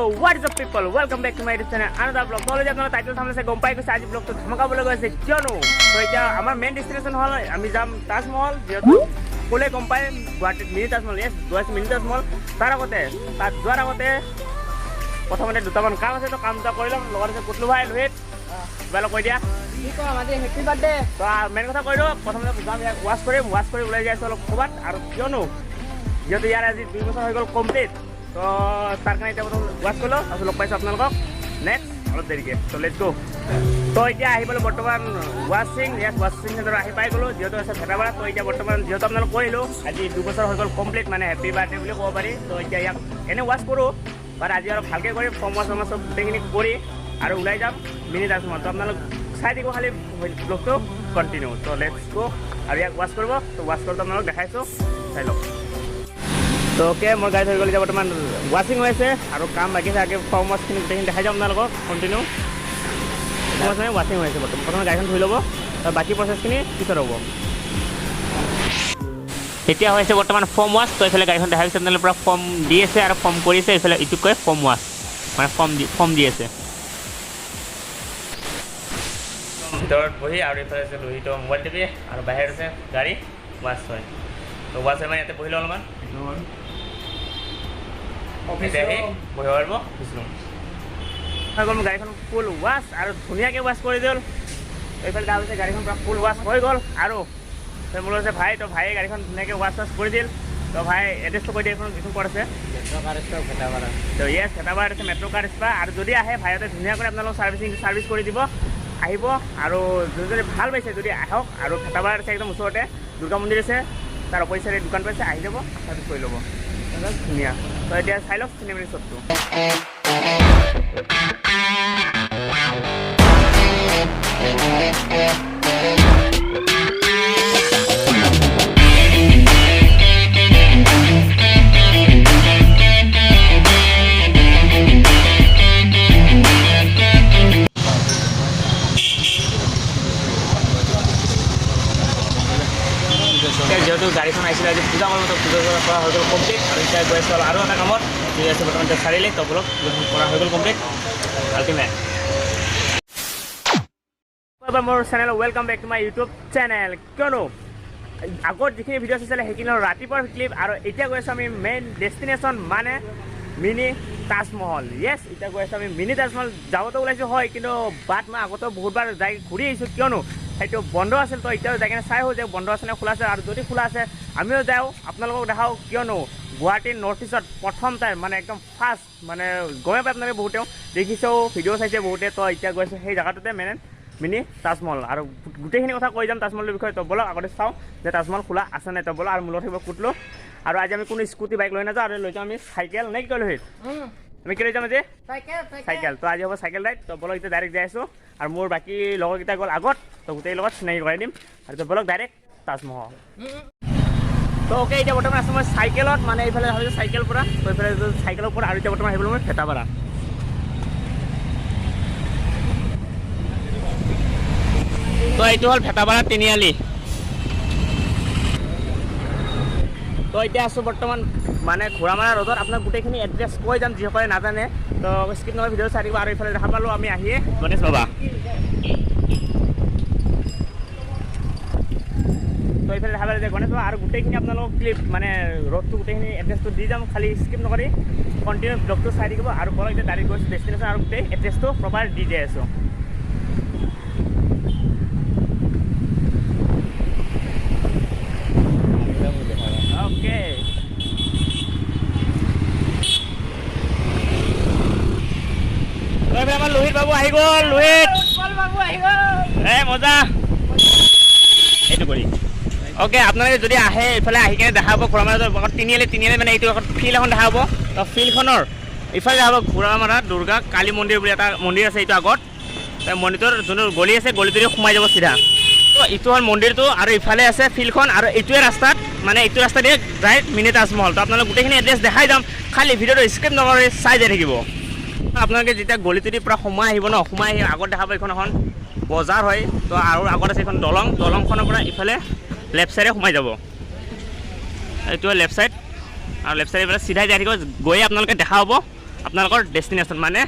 what is up people, welcome back to my YouTube channel another vlog. So আপোনালোকে title thumbnail চাই গম পাই গৈছে আজি ব্লগটো ধমকাবলৈ গৈছে কিয়নো তো এতিয়া আমাৰ মেইন ডেষ্টিনেশ্যন হ'ল আমি যাম তাজমহল যেহেতু ক'লে গম পাই গুৱাহাটীত mini Taj Mahal yes Guwahati mini Taj Mahal তাৰ আগতে তাত যোৱাৰ আগতে প্ৰথমতে দুটামান কাম আছে তো কাম দুটা কৰি ল'ম লগত আছে কুটলু ভাই লোহিত কিবা কৈ দিয়া কি কম আজি হেপী বাৰ্থডে তো মেইন কথা কৈ দিওঁ প্ৰথমতে যাম ইয়াক ৱাছ কৰি ওলাই যাই আছোঁ অলপ ক'ৰবাত আৰু কিয়নো যেহেতু ইয়াৰ আজি 2 বছৰ হৈ গ'ল কমপ্লিট তো তাৰ কাৰণে এতিয়া প্ৰথম ৱাছ কৰিলোঁ তাৰপিছত লগ পাইছোঁ আপোনালোকক নেক্সট অলপ দেৰিকৈ তো লেটছ গো তো এতিয়া আহি পালোঁ বৰ্তমান ৱাশ্বিং চেণ্টাৰ আহি পাই গ'লোঁ যিহেতু আছে ভেটাপাৰা তো এতিয়া বৰ্তমান যিহেতু আপোনালোক কৰিলোঁ আজি 2 বছৰ হৈ গ'ল কমপ্লিট মানে হেপী বাৰ্থডে বুলি ক'ব পাৰি তো এতিয়া ইয়াক এনেই ৱাছ কৰোঁ বাট আজি অলপ ভালকৈ কৰিম ফৰ্ম ৱাছ চব গোটেইখিনি কৰি আৰু ওলাই যাম মিনি তাজমহল তো আপোনালোক চাই দিব খালি ব্লগটো কণ্টিনিউ তো লেটছ গো আৰু ইয়াক ৱাছ কৰিব তো ৱাছ কৰোঁতে আপোনালোক দেখাইছোঁ চাই লওক তো ওকে মোৰ গাড়ী হৈ গ'ল এতিয়া বৰ্তমান ৱাশ্বিং হৈ আছে আৰু কাম বাকী আছে আগে ফৰ্ম ৱাছখিনি গোটেইখিনি দেখাই যাম আপোনালোকক কণ্টিনিউ ৱাশ্বিং হৈ আছে বৰ্তমান প্ৰথমে গাড়ীখন ধুই ল'ব আৰু বাকী প্ৰচেছখিনি পিছত হ'ব এতিয়া হৈছে বৰ্তমান ফৰ্ম ৱাছ তো এইফালে গাড়ীখন দেখাই গৈছে আপোনালোকে পূৰা ফৰ্ম দি আছে আৰু ফৰ্ম কৰিছে এইফালে ইটোক কয় ফৰ্ম ৱাছ মানে ফৰ্ম দি আছে ভিতৰত বহি আৰু এইফালে আছে লোহিত মোবাইল টিপি আৰু বাহিৰত আছে গাড়ী ৱাছ হয় তো ৱাছ হয় মানে ইয়াতে বহি লওঁ অলপমান অফিচ আহি বহিব পাৰিব অফিচ ৰুম হৈ গ'ল গাড়ীখন ফুল ৱাছ আৰু ধুনীয়াকৈ ৱাছ কৰি দিল এইফালে তাৰ হৈছে গাড়ীখন পূৰা ফুল ৱাছ হৈ গ'ল আৰু মোৰ হৈছে ভাই তো ভাইয়ে গাড়ীখন ধুনীয়াকৈ ৱাছ কৰি দিল তো ভাই এড্ৰেছটো কৈ দিয়ে এইখন ক'ত আছে ভেটাপাৰা তো ইয়েছ ভেটাপাৰাত আছে মেট্ৰ' কাৰ স্পা আৰু যদি আহে ভাইহঁতে ধুনীয়াকৈ আপোনালোকক ছাৰ্ভিচ কৰি দিব আহিব আৰু যদি ভাল পাইছে যদি আহক আৰু ভেটাপাৰাত আছে একদম ওচৰতে দুৰ্গা মন্দিৰ আছে তাৰ অপজিট দোকান পাইছে আহি যাব ছাৰ্ভিচ কৰি ল'ব ধুনীয়া তো এতিয়া চাই লওক চিনেমেটিক শ্বটটো যেহেতু গাড়ীখন আহিছিলে আজি পূজা কৰিব তো পূজা কৰা হৈ গ'ল কমপ্লিট আৰু এতিয়া গৈ আছোঁ আৰু এটা কামত ঠিক আছে বৰ্তমান এতিয়া চাৰিআলি তো ব্লগ কৰা হৈ গ'ল কমপ্লিট আল্টিমেট মোৰ channel welcome back to my YouTube channel কিয়নো আগত যিখিনি ভিডিঅ' চাইছিলে সেইখিনি ৰাতিপুৱাৰ ক্লিপ আৰু এতিয়া গৈ আছোঁ আমি মেইন ডেষ্টিনেশ্যন মানে মিনি তাজমহল য়েছ এতিয়া গৈ আছোঁ আমি মিনি তাজমহল যাবতো ওলাইছোঁ হয় কিন্তু বাট মই আগতেও বহুতবাৰ যাই ঘূৰি আহিছোঁ কিয়নো সেইটো বন্ধ আছিল তো এতিয়াও যাই কিনে চাই আহোঁ যে বন্ধ আছে নে খোলা আছে আৰু যদি খোলা আছে আমিও যাওঁ আপোনালোকক দেখাওঁ কিয়নো গুৱাহাটীৰ নৰ্থ ইষ্টত প্ৰথম টাইম মানে একদম ফাৰ্ষ্ট মানে গমে পাই আপোনালোকে বহুতেও দেখিছেও ভিডিঅ' চাইছে বহুতে তো এতিয়া গৈছোঁ সেই জেগাটোতে মিনি তাজমহল আৰু গোটেইখিনি কথা কৈ যাম তাজমহলৰ বিষয়ে তো বলক আগতে চাওঁ যে তাজমহল খোলা আছে নাই তো বলক আৰু মূলত থাকিব কুটলো আৰু আজি আমি কোনো স্কুটি বাইক লৈ নাযাওঁ আৰু লৈ যাওঁ আমি চাইকেল নে কি কৈ লোহিত আমি কি লৈ যাম আজি চাইকেল তো আজি হ'ব চাইকেল ৰাইড তো বলক এতিয়া ডাইৰেক্ট যাই আছোঁ আৰু মোৰ বাকী লগৰকেইটা গ'ল আগত তো গোটেই লগত চিনাকি কৰাই দিম আৰু তো বলক ডাইৰেক্ট তাজমহল তো অ'কে এতিয়া বৰ্তমান আছোঁ মই চাইকেলত মানে এইফালে ভাবিছোঁ চাইকেল পৰা তো এইফালে চাইকেলৰ পৰা আৰু এতিয়া বৰ্তমান আহিবলৈ মই ভেটাপাৰা তো এইটো হ'ল ভেটাপাৰা তিনিআলি তো এতিয়া আছোঁ বৰ্তমান মানে ঘোঁৰামাৰা ৰোডত আপোনাক গোটেইখিনি এড্ৰেছ কৈ যাম যিসকলে নাজানে তো স্কিপ নহয় ভিডিঅ' চাই দিব আৰু এইফালে দেখা পালোঁ আমি আহিয়ে গণেশ বাবা তো এইফালে দেখা পালে যে গণেশ বাবা আৰু গোটেইখিনি আপোনালোকক ক্লিপ মানে ৰোডটো গোটেইখিনি এড্ৰেছটো দি যাম খালি স্কিপ নকৰি কণ্টিনিউ ব্লগটো চাই থাকিব আৰু বলক এতিয়া ডাইৰেক্ট গৈছোঁ ডেষ্টিনেশ্যন আৰু গোটেই এড্ৰেছটো প্ৰপাৰ দি যাই আছোঁ অ'কে আমাৰ লোহিত বাবু আহি গ'ল লোহিত মজা এইটো কৰি অ'কে আপোনালোকে যদি আহে এইফালে আহি কিনে দেখা পাব ঘোঁৰামাৰা তিনিআলি মানে এইটো ফিল্ড এখন দেখা পাব তো ফিল্ডখনৰ ইফালে দেখা পাব ঘোঁৰামাৰা দুৰ্গা কালী মন্দিৰ বুলি এটা মন্দিৰ আছে এইটো আগত মন্দিৰটোৰ যোনটো গলি আছে গলিটোৰে সোমাই যাব চিধা তো এইটো হ'ল মন্দিৰটো আৰু ইফালে আছে ফিল্ডখন আৰু এইটোৱে ৰাস্তাত মানে এইটো ৰাস্তা দিয়ে ডাইৰেক্ট মিনি তাজমহল তো আপোনালোক গোটেইখিনি এড্ৰেছ দেখাই যাম খালি ভিডিঅ'টো স্কিপ নকৰি চাই যাই থাকিব আপোনালোকে যেতিয়া গলিটোদি পূৰা সোমাই আহিব ন সোমাই আহি আগত দেখা পাব এইখন এখন বজাৰ হয় তো আৰু আগত আছে এইখন দলংখনৰ পৰা ইফালে লেফ্ট চাইডে সোমাই যাব এইটো লেফ্ট চাইড আৰু লেফ্ট চাইডে চিধাই যাই থাকিব গৈয়ে আপোনালোকে দেখা পাব আপোনালোকৰ ডেষ্টিনেশ্যন মানে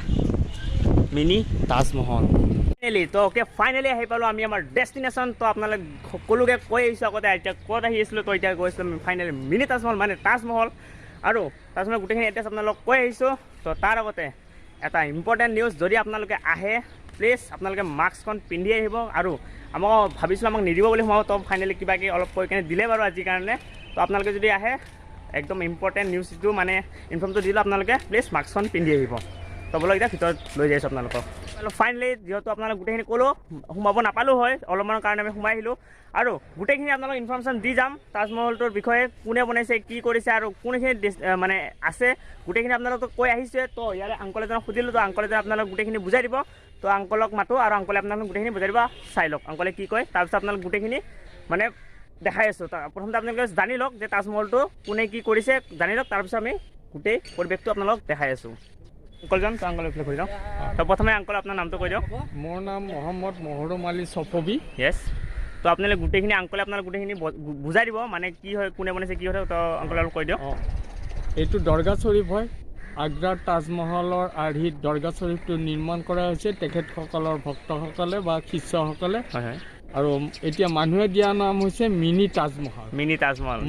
মিনি তাজমহল ফাইনেলি তো অ'কে ফাইনেলি আহি পালোঁ আমি আমাৰ ডেষ্টিনেশ্যন তো আপোনালোক সকলোকে কৈ আহিছোঁ আগতে এতিয়া ক'ত আহি আছিলোঁ তো এতিয়া গৈছিলোঁ ফাইনেলি মিনি তাজমহল মানে তাজমহল আৰু তাজমহল গোটেইখিনি এড্ৰেছ আপোনালোকক কৈ আহিছোঁ তো তাৰ আগতে এটা ইম্পৰ্টেণ্ট নিউজ যদি আপোনালোকে আহে প্লিজ আপোনালোকে মাস্কখন পিন্ধি আহিব আৰু আমাক ভাবিছিলোঁ আমাক নিদিব বুলি সোমাব তো ফাইনেলি কিবা কিবি অলপ কৈ কিনে দিলে বাৰু আজিৰ কাৰণে তো আপোনালোকে যদি আহে একদম ইম্পৰ্টেণ্ট নিউজটো মানে ইনফৰ্মটো দিলোঁ আপোনালোকে প্লিজ মাস্কখন পিন্ধি আহিব তো বলক এতিয়া ভিতৰত লৈ যাইছোঁ আপোনালোকক ফাইনেলি যিহেতু আপোনালোক গোটেইখিনি ক'লোঁ সোমাব নাপালোঁ হয় অলপমানৰ কাৰণে আমি সোমাই আহিলোঁ আৰু গোটেইখিনি আপোনালোক ইনফৰ্মেশ্যন দি যাম তাজমহলটোৰ বিষয়ে কোনে বনাইছে কি কৰিছে আৰু কোনখিনি মানে আছে গোটেইখিনি আপোনালোকক কৈ আহিছে তো ইয়াৰে আংকল এজনক সুধিলোঁ তো আংকল এজনে আপোনালোক গোটেইখিনি বুজাই দিব তো আংকলক মাতোঁ আৰু আংকলে আপোনালোক গোটেইখিনি বুজাই দিব চাই লওক আংকলে কি কয় তাৰপিছত আপোনালোক গোটেইখিনি মানে দেখাই আছোঁ প্ৰথমতে আপোনালোকে জানি লওক যে তাজমহলটো কোনে কি কৰিছে জানি লওক তাৰপিছত আমি গোটেই পৰিৱেশটো আপোনালোক দেখাই আছোঁ আংকলজন তো আংকল এইফালে ঘূৰি যাওঁ তো প্ৰথমে আংকল আপোনাৰ নামটো কৈ দিয়ক মোৰ নাম মহম্মদ মহৰুম আলী ছফবি য়েছ তো আপোনালোকে গোটেইখিনি আংকলে আপোনালোক গোটেইখিনি বুজাই দিব মানে কি হয় কোনে বনাইছে কি হয় তো আংকলে অলপ কৈ দিয়ক এইটো দৰগাহ শ্বৰীফ হয় আগ্ৰাৰ তাজমহলৰ আৰ্হিত দৰগাহ শ্বৰীফটো নিৰ্মাণ কৰা হৈছে তেখেতসকলৰ ভক্তসকলে বা শিষ্যসকলে হয় হয় আৰু এতিয়া মানুহে দিয়া নাম হৈছে মিনি তাজমহল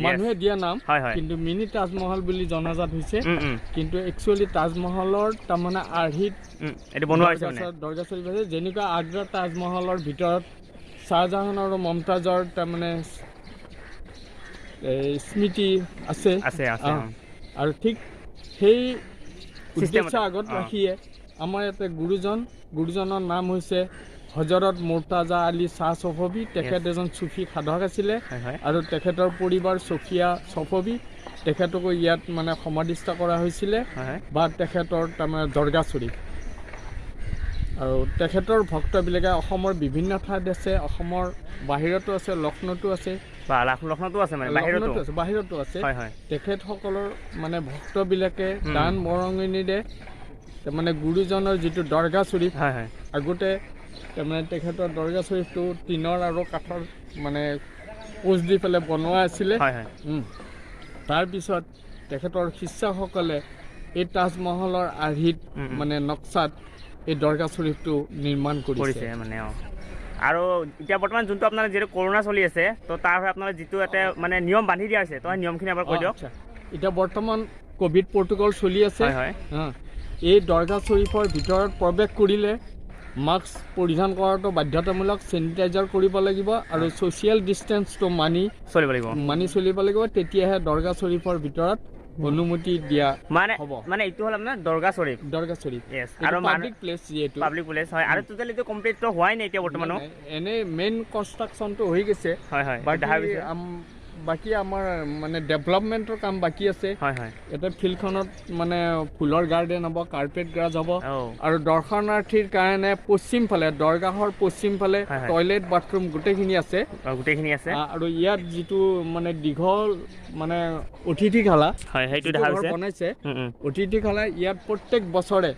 মানুহে দিয়া নাম কিন্তু মিনি তাজমহল বুলি জনাজাত হৈছে কিন্তু একচুৱেলি তাজমহলৰ তাৰমানে আৰ্হিত এইটো বনোৱা হৈছে দৰগাহ শ্বৰীফ আছে যেনেকুৱা আগ্ৰাৰ তাজমহলৰ ভিতৰত শ্বাহজাহান আৰু মমতাজৰ তাৰমানে স্মৃতি আছে আৰু ঠিক সেই উদ্দেশ্য আগত ৰাখিয়ে আমাৰ ইয়াতে গুৰুজনৰ নাম হৈছে হজৰত মুৰ্তাজা আলী শ্বাহ ছফবি তেখেত এজন চুফী সাধক আছিলে আৰু তেখেতৰ পৰিবাৰ ছফিয়া ছফবি তেখেতকো ইয়াত মানে সমাধিস্থ কৰা হৈছিলে বা তেখেতৰ তাৰমানে দৰগাহ শ্বৰীফ আৰু তেখেতৰ ভক্তবিলাকে অসমৰ বিভিন্ন ঠাইত আছে অসমৰ বাহিৰতো আছে লক্ষ্ণৌতো আছে বাহিৰতো আছে তেখেতসকলৰ মানে ভক্তবিলাকে দান বৰঙণিৰে তাৰমানে গুৰুজনৰ যিটো দৰগাহ শ্বৰীফ আগতে তাৰমানে তেখেতৰ দৰগাহ শ্বৰীফটো টিনৰ আৰু কাঠৰ মানে পোজ দি পেলাই বনোৱা আছিলে তাৰপিছত তেখেতৰ শিষ্যসকলে এই তাজমহলৰ আৰ্হিত মানে নক্সাত এই দৰগাহ শ্বৰীফটো নিৰ্মাণ কৰিছে মানে আৰু এতিয়া বৰ্তমান যোনটো আপোনাৰ যিটো কৰোণা চলি আছে তো তাৰ হৈ আপোনাৰ যিটো এটা মানে নিয়ম বান্ধি দিয়া হৈছে তো নিয়মখিনি এবাৰ কৈ দিয়ক এতিয়া বৰ্তমান কোভিড প্ৰট'কল চলি আছে এই দৰগাহ শ্বৰীফৰ ভিতৰত প্ৰৱেশ কৰিলে মাস্ক পৰিধান কৰাটো বাধ্যতামূলক চেনিটাইজাৰ কৰিব লাগিব আৰু ছ'চিয়েল ডিষ্টেঞ্চটো মানি চলিব লাগিব তেতিয়াহে দৰগাহ শ্বৰীফৰ ভিতৰত অনুমতি দিয়া মানে এইটো হ'ল আপোনাৰ দৰগাহ শ্বৰীফ আৰু পাব্লিক প্লেচ যিহেতু হয় আৰু টোটেল এইটো কমপ্লিট হোৱাই নাই এতিয়া বৰ্তমান এনে মেইন কনষ্ট্ৰাকশ্যনটো হৈ গৈছে বাকী আমাৰ মানে ডেভেলপমেণ্টৰ কাম বাকী আছে ইয়াতে ফিল্ডখনত মানে ফুলৰ গাৰ্ডেন হ'ব কাৰ্পেট গ্ৰাছ হ'ব আৰু দৰ্শনাৰ্থীৰ কাৰণে পশ্চিম ফালে দৰগাহৰ পশ্চিম ফালে টয়লেট বাথৰুম গোটেইখিনি আছে আৰু ইয়াত যিটো মানে দীঘল মানে অতিথিশালা বনাইছে অতিথিশালা ইয়াত প্ৰত্যেক বছৰে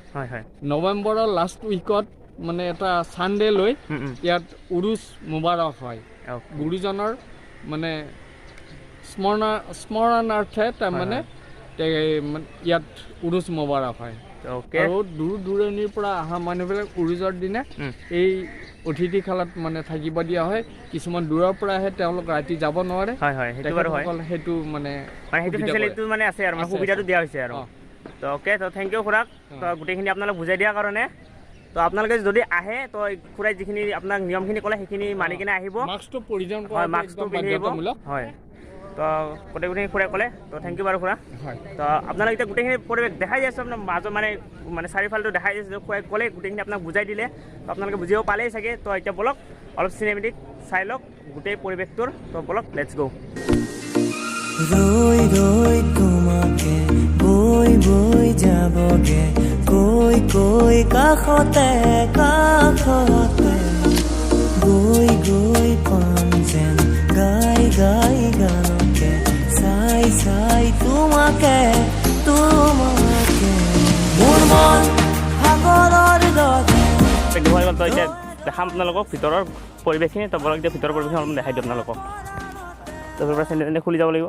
নৱেম্বৰৰ লাষ্ট উইকত মানে এটা ছানডে লৈ ইয়াত উৰুজ মুবাৰক হয় গুৰুজনৰ মানে স্মৰণাৰ্থে তাৰমানে ইয়াত উৰুজ মুবাৰক হয় আৰু দূৰ দূৰণিৰ পৰা অহা মানুহবিলাক উৰুজৰ দিনা এই অতিথিশালাত মানে থাকিব দিয়া হয় কিছুমান দূৰৰ পৰা আহে তেওঁলোক ৰাতি যাব নোৱাৰে সেইটো মানে আছে আৰু সুবিধাটো দিয়া হৈছে আৰু তো অ'কে তো থেংক ইউ খুৰাক তো গোটেইখিনি আপোনালোক বুজাই দিয়াৰ কাৰণে তো আপোনালোকে যদি আহে তো খুৰাই যিখিনি আপোনাক নিয়মখিনি ক'লে সেইখিনি মানি কিনে আহিব মাস্কটো পৰিধান হয় তো গোটেইখিনি খুৰাই ক'লে তো থেংক ইউ বাৰু খুৰা তো আপোনালোক এতিয়া গোটেইখিনি পৰিৱেশ দেখাই আছে আপোনাৰ মাজত মানে চাৰিওফালটো দেখাই আছে খুৰাই ক'লে গোটেইখিনি আপোনাক বুজাই দিলে তো আপোনালোকে বুজিব পালেই চাগে তো এতিয়া বলক অলপ চিনেমেটিক চাই লওক গোটেই পৰিৱেশটোৰ তো বলক লেটছ গো ৰৈ ৰৈ তোমাকে গৈ গৈ যাবগে কৈ কৈ কাষতে গৈ গৈ পাম যেন গাই গাই গানকে চাই চাই তোমাকে মোৰ মন সাগৰৰ দৰে তো এতিয়া দেখাম আপোনালোকক ভিতৰৰ পৰিৱেশখিনি তো বলক এতিয়া ভিতৰৰ পৰিৱেশখিনি অলপ দেখাই দিওঁ আপোনালোকক তো চেণ্ডেল খুলি যাব লাগিব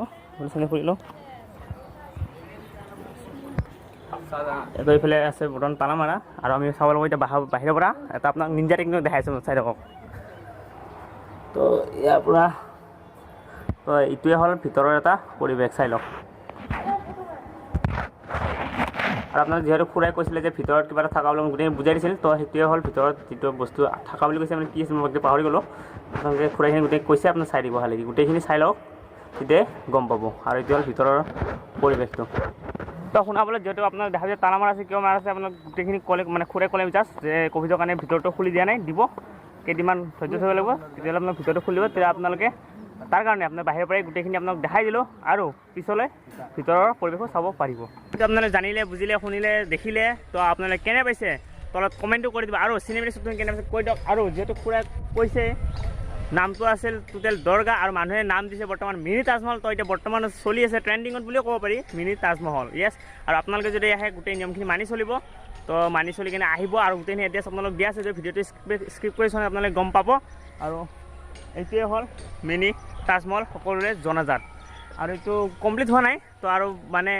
চেণ্ডেল খুলি লওঁ তো এইফালে আছে বৰ্তমান তালা মাৰা আৰু আমি চাব লাগিব এতিয়া বাহিৰৰ পৰা এটা আপোনাক নিঞ্জা টেকনিক দেখাইছোঁ চাই থাকক তো ইয়াৰ পৰা তো এইটোৱে হ'ল ভিতৰৰ এটা পৰিৱেশ চাই লওক আৰু আপোনাক যিহেতু খুৰাই কৈছিলে যে ভিতৰত কিবা এটা থকা বুলি গোটেই বুজাই দিছিল তো সেইটোৱে হ'ল ভিতৰত যিটো বস্তু থকা বুলি কৈছে মানে কি আছিল মই পাহৰি গ'লোঁ আপোনালোকে খুৰাইখিনি গোটেই কৈছে আপোনাক চাই দিব খালি গোটেইখিনি চাই লওক তেতিয়াই গম পাব আৰু এইটো হ'ল ভিতৰৰ পৰিৱেশটো তো শুনাবলৈ যিহেতু আপোনাক দেখা যায় তালা মাৰা আছে কিয় মাৰা আছে আপোনাক গোটেইখিনি ক'লে মানে খুৰাই ক'লে জাষ্ট যে ক'ভিডৰ কাৰণে ভিতৰটো খুলি দিয়া নাই দিব কেইদিনমান ধৈৰ্য থ'ব লাগিব তেতিয়াহ'লে আপোনাক ভিতৰটো খুলিব তেতিয়া আপোনালোকে তাৰ কাৰণে আপোনাৰ বাহিৰৰ পৰাই গোটেইখিনি আপোনাক দেখাই দিলোঁ আৰু পিছলৈ ভিতৰৰ পৰিৱেশো চাব পাৰিব এইটো আপোনালোকে জানিলে বুজিলে শুনিলে দেখিলে তো আপোনালোকে কেনে পাইছে তলত কমেণ্টটো কৰি দিব আৰু চিনেমেটিক শ্বুটিং কেনে পাইছে কৈ দিয়ক আৰু যিহেতু খুৰাই কৈছে নামটো আছিল টোটেল দৰগাহ আৰু মানুহে নাম দিছে বৰ্তমান মিনি তাজমহল তো এতিয়া বৰ্তমান চলি আছে ট্ৰেণ্ডিঙত বুলিও ক'ব পাৰি মিনি তাজমহল য়েছ আৰু আপোনালোকে যদি আহে গোটেই নিয়মখিনি মানি চলিব তো মানি চলি কিনে আহিব আৰু গোটেইখিনি এড্ৰেছ আপোনালোক দিয়া আছে যে ভিডিঅ'টো স্ক্ৰিপ্ট কৰি চোৱা আপোনালোকে গম পাব আৰু এইটোৱে হ'ল মিনি তাজমহল সকলোৰে জনাজাত আৰু এইটো কমপ্লিট হোৱা নাই তো আৰু মানে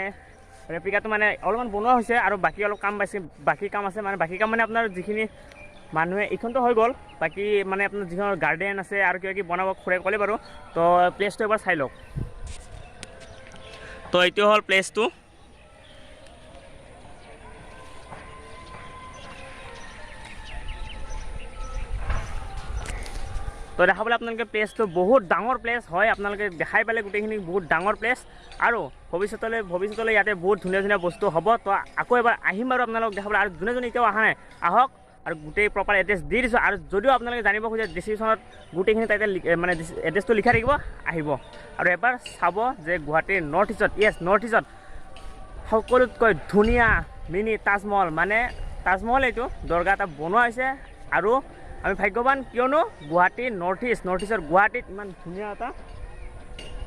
ৰেপ্লিকাটো মানে অলপমান বনোৱা হৈছে আৰু বাকী অলপ কাম পাইছে বাকী কাম আছে মানে বাকী কাম মানে আপোনাৰ যিখিনি মানুহে এইখনটো হৈ গ'ল বাকী মানে আপোনাৰ যিখন গাৰ্ডেন আছে আৰু কিবা কিবি বনাব খুৰাই ক'লে বাৰু তো প্লেচটো এবাৰ চাই লওক তো এইটো হ'ল প্লেচটো তো দেখাবলৈ আপোনালোকে প্লেচটো বহুত ডাঙৰ প্লেচ হয় আপোনালোকে দেখাই পালে গোটেইখিনি বহুত ডাঙৰ প্লেচ আৰু ভৱিষ্যতলৈ ইয়াতে বহুত ধুনীয়া ধুনীয়া বস্তু হ'ব তো আকৌ এবাৰ আহিম বাৰু আপোনালোকক দেখাবলৈ আৰু যোনে যোনে এতিয়াও অহা নাই আহক আৰু গোটেই প্ৰপাৰ এড্ৰেছ দি দিছোঁ আৰু যদিও আপোনালোকে জানিব খোজে ডিছক্ৰিপশ্যনত গোটেইখিনি তাতে মানে এড্ৰেছটো লিখা থাকিব আহিব আৰু এবাৰ চাব যে গুৱাহাটীৰ নৰ্থ ইষ্টত য়েছ নৰ্থ ইষ্টত সকলোতকৈ ধুনীয়া মিনি তাজমহল মানে তাজমহল এইটো দৰগাহ এটা বনোৱা হৈছে আৰু আমি ভাগ্যৱান কিয়নো গুৱাহাটী নৰ্থ ইষ্টৰ গুৱাহাটীত ইমান ধুনীয়া এটা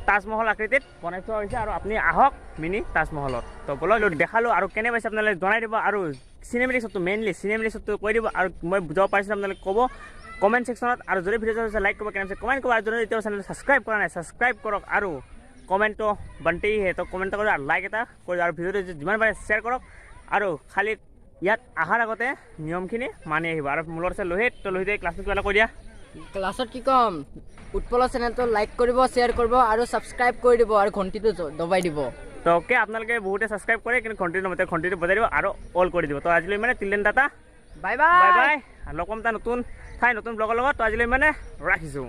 তাজমহল আকৃতিত বনাই থোৱা হৈছে আৰু আপুনি আহক মিনি তাজমহলত তো বলক দেখালোঁ আৰু কেনে পাইছে আপোনালোকে জনাই দিব আৰু চিনেমেটিক শ্বটটো মেইনলি চিনেমেটিক শ্বটটো কৈ দিব আৰু মই বুজাব পাৰিছোঁ আপোনালোকে ক'ব কমেণ্ট ছেকশ্যনত আৰু যদি ভিডিঅ'টো হৈছে লাইক কৰিব কেনে পাইছে কমেণ্ট কৰিব আৰু যদি এতিয়াও চেনেলটো ছাবস্ক্ৰাইব কৰা নাই ছাবস্ক্ৰাইব কৰক আৰু কমেণ্টটো বানতেই হে তো কমেণ্ট কৰক আৰু লাইক এটা কৰি আৰু ভিডিঅ'টো যিমান পাৰে শ্বেয়াৰ কৰক আৰু খালি ইয়াত অহাৰ আগতে নিয়মখিনি মানি আহিব আৰু মোৰ আছে লোহিত তো লোহিতে ক্লাছটো কিবা এটা কৈ দিয়া ক্লাছত কি ক'ম উৎপলৰ চেনেলটো লাইক কৰিব শ্বেয়াৰ কৰিব আৰু ছাবস্ক্ৰাইব কৰি দিব আৰু ঘণ্টিটো দবাই দিব তো অ'কে আপোনালোকে বহুতে ছাবস্ক্ৰাইব কৰে কিন্তু ঘণ্টিটো নমতে ঘণ্টিটো বজাই দিব আৰু অল কৰি দিব তো আজিলৈ মানে Tilen tata bye bye bye bye লগ পাম এটা নতুন ঠাই নতুন ব্লগৰ লগত তো আজিলৈ মানে ৰাখিছোঁ